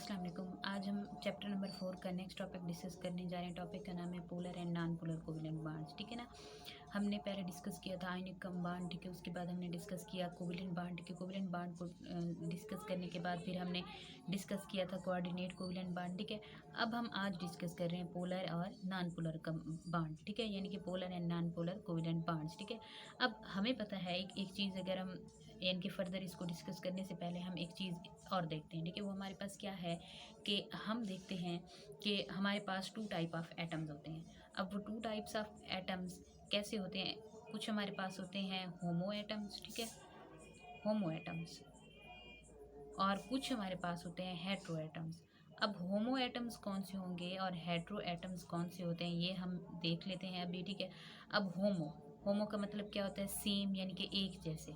अस्सलाम वालेकुम। आज हम चैप्टर नंबर 4 का नेक्स्ट टॉपिक डिस्कस करने जा रहे हैं। टॉपिक का नाम है polar and non polar covalent bonds. ठीक है ना। हमने पहले डिस्कस किया था आयनिक बॉन्ड, ठीक है। उसके बाद हमने डिस्कस किया कोवेलेंट बॉन्ड, ठीक है। कोवेलेंट बॉन्ड को डिस्कस करने के बाद फिर हमने डिस्कस किया था कोऑर्डिनेट कोवेलेंट बॉन्ड, ठीक है। अब हम आज डिस्कस कर रहे हैं पोलर और नॉन पोलर का बॉन्ड, ठीक है, यानी कि polar and non polar covalent bonds, ठीक है। अब हमें पता है एक चीज़, अगर हम यानी कि फर्दर इसको डिस्कस करने से पहले हम एक चीज़ और देखते हैं, ठीक है। वो हमारे पास क्या है कि हम देखते हैं कि हमारे पास टू टाइप ऑफ एटम्स होते हैं। अब वो टू टाइप्स ऑफ एटम्स कैसे होते हैं? कुछ हमारे पास होते हैं होमो एटम्स, ठीक है, होमो एटम्स, और कुछ हमारे पास होते हैं हेट्रो एटम्स। अब होमो एटम्स कौन से होंगे और हेट्रो एटम्स कौन से होते हैं ये हम देख लेते हैं अभी, ठीक है। अब होमो, होमो का मतलब क्या होता है? सेम, यानी कि एक जैसे।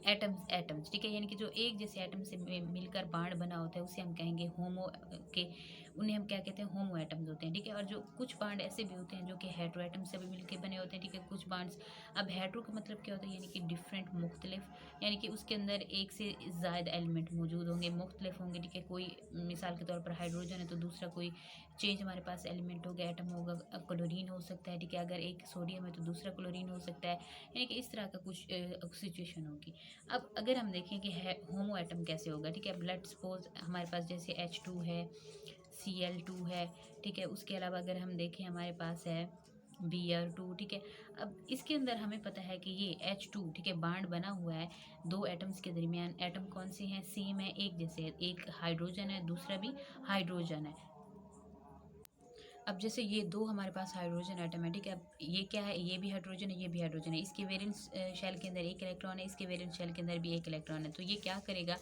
एटम्स, एटम्स, ठीक है, यानी कि जो एक जैसे एटम से मिलकर बाण बना होता है उसे हम कहेंगे होमो के, उन्हें हम क्या कहते हैं? होमो एटम्स होते हैं, ठीक है। और जो कुछ बाण ऐसे भी होते हैं जो कि हेट्रो एटम से भी मिलकर बने होते हैं, ठीक है, कुछ बाण्ड्स। अब हेट्रो का मतलब क्या होता है? यानी कि डिफरेंट, मुख्तलिफ, यानी कि उसके अंदर एक से ज़्यादा एलिमेंट मौजूद होंगे, मुख्तलिफ होंगे, ठीक है। कोई मिसाल के तौर पर हाइड्रोजन है तो दूसरा कोई चेंज हमारे पास एलिमेंट होगा, एटम होगा, क्लोरीन हो सकता है, ठीक है। अगर एक सोडियम है तो दूसरा क्लोरीन हो सकता है, यानी कि इस तरह का कुछ सिचुएशन होगी। अब अगर हम देखें कि है होमो एटम कैसे होगा, ठीक है। अब लेट्स सपोज हमारे पास जैसे H2 है, Cl2 है, ठीक है। उसके अलावा अगर हम देखें हमारे पास है Br2, ठीक है। अब इसके अंदर हमें पता है कि ये H2, ठीक है, बांड बना हुआ है दो एटम्स के दरमियान। एटम कौन से हैं? सेम है, एक जैसे है। एक हाइड्रोजन है, दूसरा भी हाइड्रोजन है। अब जैसे ये दो हमारे पास हाइड्रोजन एटम है, ठीक है। अब ये क्या है? ये भी हाइड्रोजन है, ये भी हाइड्रोजन है। इसके वेलेंस शेल के अंदर एक इलेक्ट्रॉन है, इसके वेलेंस शेल के अंदर भी एक इलेक्ट्रॉन है। तो ये क्या करेगा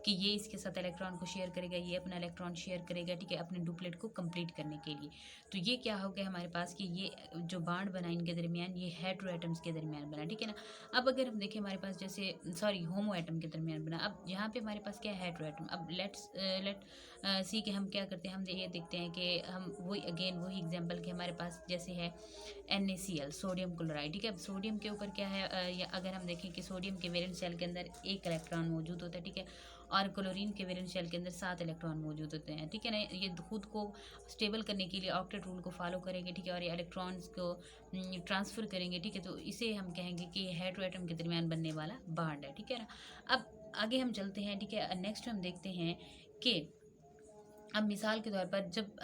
कि ये इसके साथ इलेक्ट्रॉन को शेयर करेगा, ये अपना इलेक्ट्रॉन शेयर करेगा, ठीक है, अपने डुप्लेट को कंप्लीट करने के लिए। तो ये क्या हो गया हमारे पास कि ये जो बांड बना इनके दरमियान, ये हेट्रो एटम्स के दरमियान बना, ठीक है ना। अब अगर हम देखें हमारे पास जैसे सॉरी होमो एटम के दरमियान बना। अब यहाँ पे हमारे पास क्या है? Hetero atom. अब लेट सी के हम क्या करते हैं? हम ये देखते हैं कि हम वही अगेन वही एग्जांपल के हमारे पास जैसे है NaCl, सोडियम क्लोराइड, ठीक है। अब सोडियम के ऊपर क्या है? या अगर हम देखें कि सोडियम के वैलेंस शेल के अंदर एक इलेक्ट्रॉन मौजूद होता है, ठीक है, और क्लोरीन के वैलेंस शेल के अंदर 7 इलेक्ट्रॉन मौजूद होते हैं, ठीक है ना। ये खुद को स्टेबल करने के लिए ऑक्टेट रूल को फॉलो करेंगे, ठीक है, और ये इलेक्ट्रॉन्स को ट्रांसफर करेंगे, ठीक है। तो इसे हम कहेंगे कि ये हेट्रो एटम के दरमियान बनने वाला बॉन्ड है, ठीक है ना। अब आगे हम चलते हैं, ठीक है। नेक्स्ट हम देखते हैं कि अब मिसाल के तौर पर जब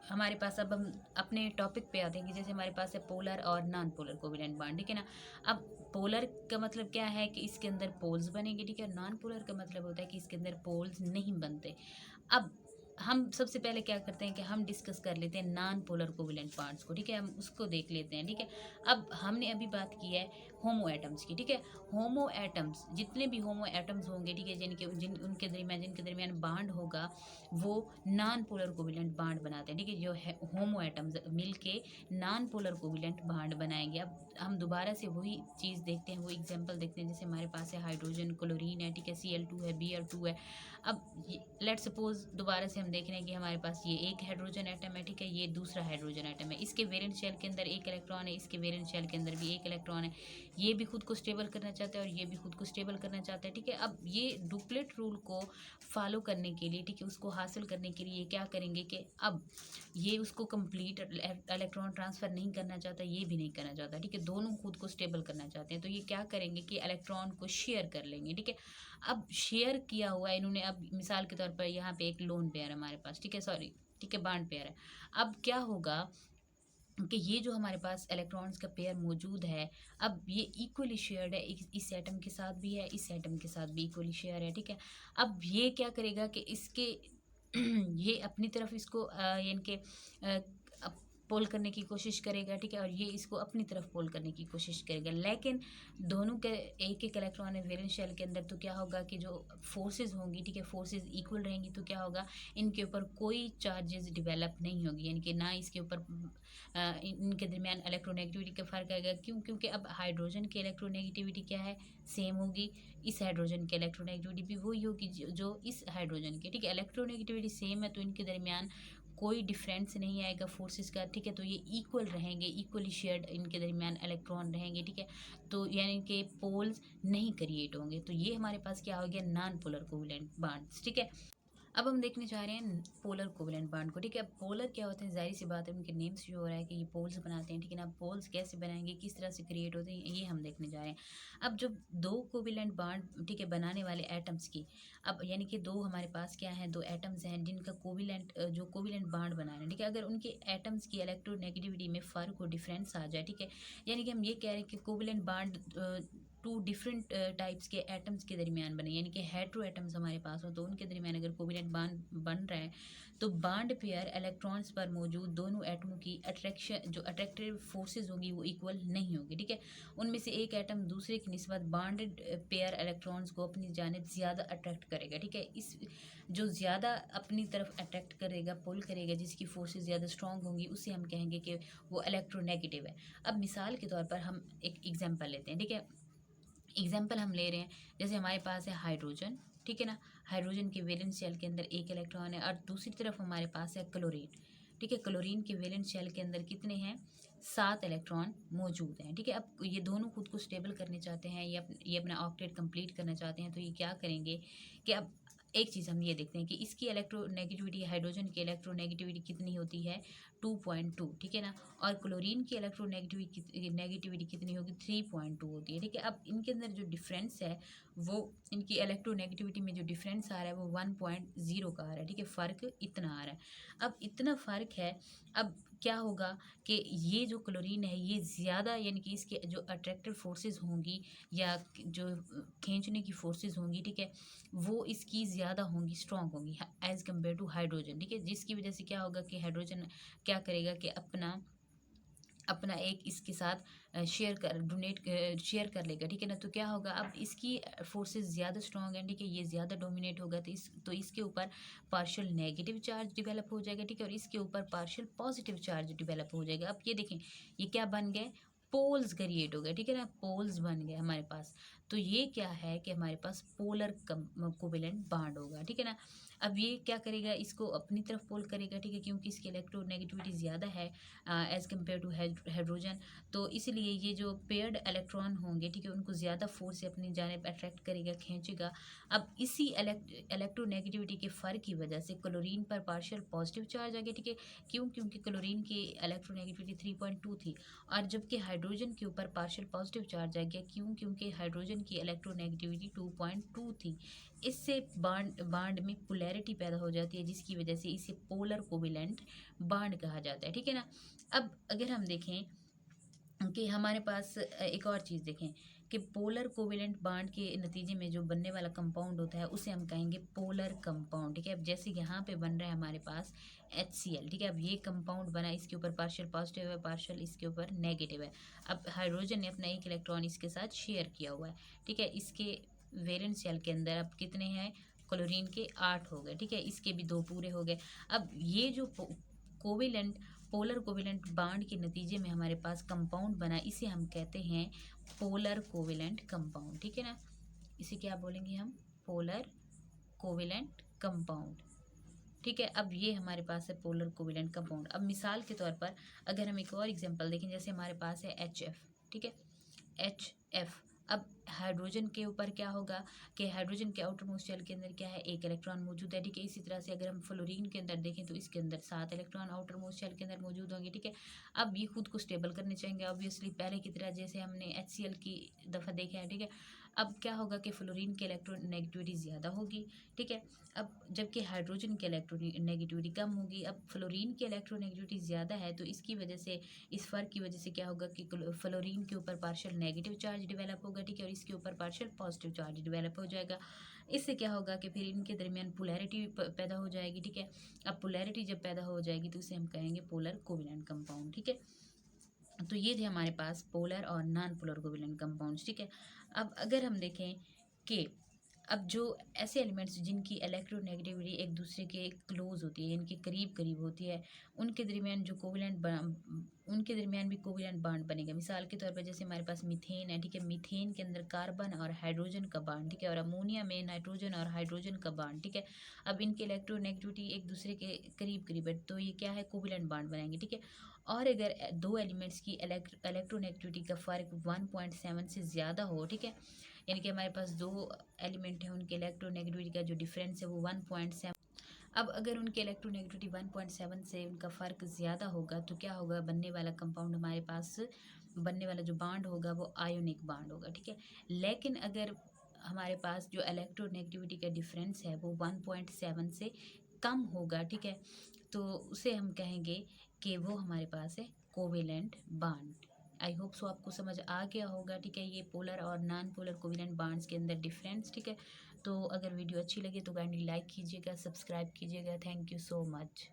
हमारे पास, अब हम अपने टॉपिक पे आते हैं कि जैसे हमारे पास है पोलर और नॉन पोलर कोवेलेंट बॉन्ड, ठीक है ना। अब पोलर का मतलब क्या है कि इसके अंदर पोल्स बनेंगे, ठीक है। नॉन पोलर का मतलब होता है कि इसके अंदर पोल्स नहीं बनते। अब हम सबसे पहले क्या करते हैं कि हम डिस्कस कर लेते हैं नॉन पोलर कोवेलेंट बॉन्ड्स को, ठीक है। हम उसको देख लेते हैं, ठीक है। अब हमने अभी बात की है होमो एटम्स की, ठीक है। होमो एटम्स, जितने भी होमो एटम्स होंगे, ठीक है, उनके दरमियान जिनके दरमियान बॉन्ड होगा वो नॉन पोलर कोवेलेंट बॉन्ड बनाते हैं, ठीक है। जो है होमो एटम्स मिलके नॉन पोलर कोवेलेंट बॉन्ड बनाएंगे। अब हम दोबारा से वही चीज़ देखते हैं, वो एग्जांपल देखते हैं। जैसे हमारे पास है हाइड्रोजन, क्लोरीन है, ठीक है, Cl2 है, Br2 है। अब लेट सपोज दोबारा से हम देख रहे हैं कि हमारे पास ये एक हाइड्रोजन एटम है, ठीक है, ये दूसरा हाइड्रोजन एटम है। इसके वैलेंस शेल के अंदर एक इलेक्ट्रॉन है, इसके वैलेंस शेल के अंदर भी एक इलेक्ट्रॉन है। ये भी खुद को स्टेबल करना चाहता है और ये भी खुद को स्टेबल करना चाहता है, ठीक है। अब ये डुप्लेट रूल को फॉलो करने के लिए, ठीक है, उसको हासिल करने के लिए क्या करेंगे कि अब ये उसको कंप्लीट इलेक्ट्रॉन ट्रांसफ़र नहीं करना चाहता, ये भी नहीं करना चाहता, ठीक है। दोनों खुद को स्टेबल करना चाहते हैं। तो ये क्या करेंगे कि इलेक्ट्रॉन को शेयर कर लेंगे, ठीक है। अब शेयर किया हुआ इन्होंने, अब मिसाल के तौर पर यहाँ पे एक लोन पेयर है हमारे पास, ठीक है, सॉरी, ठीक है, बॉन्ड पेयर है। अब क्या होगा कि ये जो हमारे पास इलेक्ट्रॉन्स का पेयर मौजूद है, अब ये इक्वली शेयर्ड है, इस एटम के साथ भी है, इस एटम के साथ भी इक्वली शेयर है, ठीक है। अब ये क्या करेगा कि इसके ये अपनी तरफ इसको यानी कि पोल करने की कोशिश करेगा, ठीक है, और ये इसको अपनी तरफ पोल करने की कोशिश करेगा। लेकिन दोनों के एक एक इलेक्ट्रॉन है वैलेंस शेल के अंदर, तो क्या होगा कि जो फोर्सेस होंगी, ठीक है, फोर्सेस इक्वल रहेंगी, तो क्या होगा, इनके ऊपर कोई चार्जेस डिवेलप नहीं होगी, यानी कि ना इसके ऊपर इनके दरमियान इलेक्ट्रोनेगेटिविटी का फ़र्क आएगा। क्यों? क्योंकि अब हाइड्रोजन की इलेक्ट्रोनेगेटिविटी क्या है? सेम होगी। इस हाइड्रोजन की इलेक्ट्रोनेगेटिविटी भी वही होगी जो इस हाइड्रोजन की, ठीक है। इलेक्ट्रोनेगेटिविटी सेम है तो इनके दरमियान कोई डिफरेंस नहीं आएगा फोर्सेस का, ठीक है। तो ये इक्वल रहेंगे, इक्वली शेयर्ड इनके दरमियान इलेक्ट्रॉन रहेंगे, ठीक है। तो यानी कि पोल्स नहीं क्रिएट होंगे। तो ये हमारे पास क्या हो गया? नॉन पोलर कोवेलेंट बॉन्ड्स, ठीक है। अब हम देखने जा रहे हैं पोलर कोवेलेंट बॉन्ड को, ठीक है। अब पोलर क्या होते हैं, जाहिर सी बात है उनके नेम से जो हो रहा है कि ये पोल्स बनाते हैं, ठीक है ना। पोल्स कैसे बनाएंगे, किस तरह से क्रिएट होते हैं, ये हम देखने जा रहे हैं। अब जो दो कोवेलेंट बॉन्ड, ठीक है, बनाने वाले एटम्स की, अब यानी कि दो हमारे पास क्या है, दो एटम्स हैं जिनका कोवेलेंट जो कोवेलेंट बॉन्ड बना रहे हैं, ठीक है। अगर उनके एटम्स की इलेक्ट्रोनेगेटिविटी में फ़र्क हो, डिफरेंस आ जाए, ठीक है, यानी कि हम ये कह रहे हैं कि covalent bond two different types के एटम्स के दरमियान बने, यानी कि हेट्रो एटम्स हमारे पास हो तो उनके दरमियान अगर कोवेलेंट बॉन्ड बन रहा है तो बॉन्ड पेयर इलेक्ट्रॉन्स पर मौजूद दोनों एटमों की अट्रैक्शन, जो अट्रैक्टिव फोर्सेज होंगी वो इक्वल नहीं होगी, ठीक है। उनमें से एक एटम दूसरे की निस्बत बॉन्डेड पेयर इलेक्ट्रॉन्स को अपनी जानिब ज़्यादा अट्रैक्ट करेगा, ठीक है। इस जो ज़्यादा अपनी तरफ अट्रैक्ट करेगा, पुल करेगा, जिसकी फोर्सेज ज़्यादा स्ट्रॉन्ग होंगी, उससे हम कहेंगे कि वो इलेक्ट्रोनेगेटिव है। अब मिसाल के तौर पर हम एक एग्जाम्पल लेते हैं, ठीक है। एग्जाम्पल हम ले रहे हैं, जैसे हमारे पास है हाइड्रोजन, ठीक है ना। हाइड्रोजन के वैलेंस शेल के अंदर एक इलेक्ट्रॉन है और दूसरी तरफ हमारे पास है क्लोरीन, ठीक है। क्लोरीन के वैलेंस शेल के अंदर कितने हैं, 7 इलेक्ट्रॉन मौजूद हैं, ठीक है। अब ये दोनों खुद को स्टेबल करने चाहते हैं, ये अपना ऑक्टेट कंप्लीट करना चाहते हैं, तो ये क्या करेंगे कि अब एक चीज़ हम ये देखते हैं कि इसकी इलेक्ट्रोनेगेटिविटी, हाइड्रोजन की इलेक्ट्रोनेगेटिविटी कितनी होती है, 2.2, ठीक है ना। और क्लोरीन की नेगेटिविटी कितनी होगी, 3.2 होती है, ठीक है। अब इनके अंदर जो डिफरेंस है वो, इनकी इलेक्ट्रोनेगेटिविटी में जो डिफरेंस आ रहा है वो 1.0 का आ रहा है, ठीक है। फ़र्क इतना आ रहा है। अब इतना फ़र्क है, अब क्या होगा कि ये जो क्लोरीन है ये ज़्यादा, यानी कि इसके जो अट्रैक्टिव फोर्सेस होंगी या जो खींचने की फोर्सेस होंगी, ठीक है, वो इसकी ज़्यादा होंगी, स्ट्रॉन्ग होंगी एज़ कम्पेयर टू हाइड्रोजन, ठीक है। जिसकी वजह से क्या होगा कि हाइड्रोजन क्या करेगा कि अपना अपना एक इसके साथ शेयर कर लेगा, ठीक है ना। तो क्या होगा, अब इसकी फोर्सेस ज़्यादा स्ट्रॉन्ग है, ठीक है, ये ज़्यादा डोमिनेट होगा, तो इसके ऊपर पार्शियल नेगेटिव चार्ज डिवेलप हो जाएगा, ठीक है, और इसके ऊपर पार्शियल पॉजिटिव चार्ज डिवेलप हो जाएगा। अब ये देखें, ये क्या बन गए, पोल्स क्रिएट हो गए, ठीक है ना, पोल्स बन गए हमारे पास। तो ये क्या है कि हमारे पास पोलर कोवेलेंट बॉन्ड होगा, ठीक है ना। अब ये क्या करेगा, इसको अपनी तरफ पोल करेगा, ठीक है, क्योंकि इसकी इलेक्ट्रोनेगेटिविटी ज़्यादा है एज़ कम्पेयर टू हाइड्रोजन। तो इसलिए ये जो पेयर्ड इलेक्ट्रॉन होंगे, ठीक है, उनको ज़्यादा फोर्स से अपनी जानिब अट्रैक्ट करेगा, खींचेगा। अब इसी इलेक्ट्रोनेगेटिविटी के फ़र्क की वजह से क्लोरीन पर पार्शियल पॉजिटिव चार्ज आ गया, ठीक है। क्यों, क्योंकि क्लोरीन की इलेक्ट्रोनेगेटिविटी 3.2 थी, और जबकि हाइड्रोजन के ऊपर पार्शियल पॉजिटिव चार्ज आ गया, क्यों, क्योंकि हाइड्रोजन की इलेक्ट्रोनेगेटिविटी 2.2 थी। इससे बांड में पोलैरिटी पैदा हो जाती है, जिसकी वजह से इसे पोलर कोवेलेंट बांड कहा जाता है, ठीक है ना। अब अगर हम देखें कि हमारे पास एक और चीज़ देखें कि पोलर कोवेलेंट बांड के नतीजे में जो बनने वाला कंपाउंड होता है उसे हम कहेंगे पोलर कंपाउंड, ठीक है। अब जैसे यहाँ पे बन रहा है हमारे पास HCl, ठीक है। अब ये कंपाउंड बना, इसके ऊपर पार्शियल पॉजिटिव है, पार्शियल इसके ऊपर नेगेटिव है। अब हाइड्रोजन ने अपना एक इलेक्ट्रॉन इसके साथ शेयर किया हुआ है, ठीक है। इसके वैलेंस शेल के अंदर अब कितने हैं, क्लोरीन के 8 हो गए, ठीक है, इसके भी 2 पूरे हो गए। अब ये जो कोवेलेंट पोलर कोवेलेंट बांड के नतीजे में हमारे पास कंपाउंड बना, इसे हम कहते हैं पोलर कोवेलेंट कंपाउंड, ठीक है ना। इसे क्या बोलेंगे हम, पोलर कोवेलेंट कंपाउंड, ठीक है। अब ये हमारे पास है पोलर कोवेलेंट कंपाउंड। अब मिसाल के तौर पर अगर हम एक और एग्जांपल देखें, जैसे हमारे पास है HF, ठीक है, HF। अब हाइड्रोजन के ऊपर क्या होगा कि हाइड्रोजन के आउटर मोस्ट शेल के अंदर क्या है, एक इलेक्ट्रॉन मौजूद है, ठीक है। इसी तरह से अगर हम फ्लोरीन के अंदर देखें तो इसके अंदर 7 इलेक्ट्रॉन आउटर मोस्ट शेल के अंदर मौजूद होंगे, ठीक है। अब ये खुद को स्टेबल करने चाहेंगे, ऑब्वियसली पहले की तरह जैसे हमने HCl की दफ़ा देखा है, ठीक है। अब क्या होगा कि फ्लोरीन की इलेक्ट्रोनेगेटिविटी ज़्यादा होगी, ठीक है। अब जबकि हाइड्रोजन की इलेक्ट्रोनेगेटिविटी कम होगी। अब फ्लोरीन की इलेक्ट्रोनेगेटिविटी ज़्यादा है, तो इसकी वजह से, इस फ़र्क की वजह से क्या होगा कि फ्लोरीन के ऊपर पार्शियल नेगेटिव चार्ज डिवेलप होगा, ठीक है, और इसके ऊपर पार्शियल पॉजिटिव चार्ज डिवेलप हो जाएगा। इससे क्या होगा कि फिर इनके दरमियान पोलैरिटी पैदा हो जाएगी, ठीक है। अब पोलैरिटी जब पैदा हो जाएगी तो उसे हम कहेंगे पोलर कोवेलेंट कंपाउंड, ठीक है। तो ये थे हमारे पास पोलर और नॉन पोलर कोवेलेंट कंपाउंड्स, ठीक है। अब अगर हम देखें कि अब जो ऐसे एलिमेंट्स जिनकी इलेक्ट्रोनेगेटिविटी एक दूसरे के क्लोज होती है, इनके करीब करीब होती है, उनके दरमियान जो उनके दरमियान भी कोवेलेंट बॉन्ड बनेगा। मिसाल के तौर पर जैसे हमारे पास मीथेन है, ठीक है, मीथेन के अंदर कार्बन और हाइड्रोजन का बॉन्ड, ठीक है, और अमोनिया में नाइट्रोजन और हाइड्रोजन का बॉन्ड, ठीक है। अब इनकी इलेक्ट्रोनेगेटिविटी एक दूसरे के करीब करीब है, तो ये क्या है, कोवेलेंट बॉन्ड बनाएंगे, ठीक है। और अगर दो एलिमेंट्स की इलेक्ट्रोनेगेटिविटी का फ़र्क 1.7 से ज़्यादा हो, ठीक है, यानी कि हमारे पास दो एलिमेंट हैं, उनके इलेक्ट्रोनेगेटिविटी का जो डिफरेंस है वो 1.7। अब अगर उनके इलेक्ट्रोनेगेटिविटी 1.7 से उनका फ़र्क ज़्यादा होगा तो क्या होगा, बनने वाला कंपाउंड हमारे पास बनने वाला जो बांड होगा वो आयोनिक बांड होगा, ठीक है। लेकिन अगर हमारे पास जो इलेक्ट्रोनेगेटिविटी का डिफरेंस है वो 1.7 से कम होगा, ठीक है, तो उसे हम कहेंगे कि वो हमारे पास है covalent bond. I hope so आपको समझ आ गया होगा, ठीक है, ये पोलर और नॉन पोलर कोवेलेंट बांड्स के अंदर डिफरेंस, ठीक है। तो अगर वीडियो अच्छी लगे तो काइंडली लाइक कीजिएगा, सब्सक्राइब कीजिएगा। Thank you so much.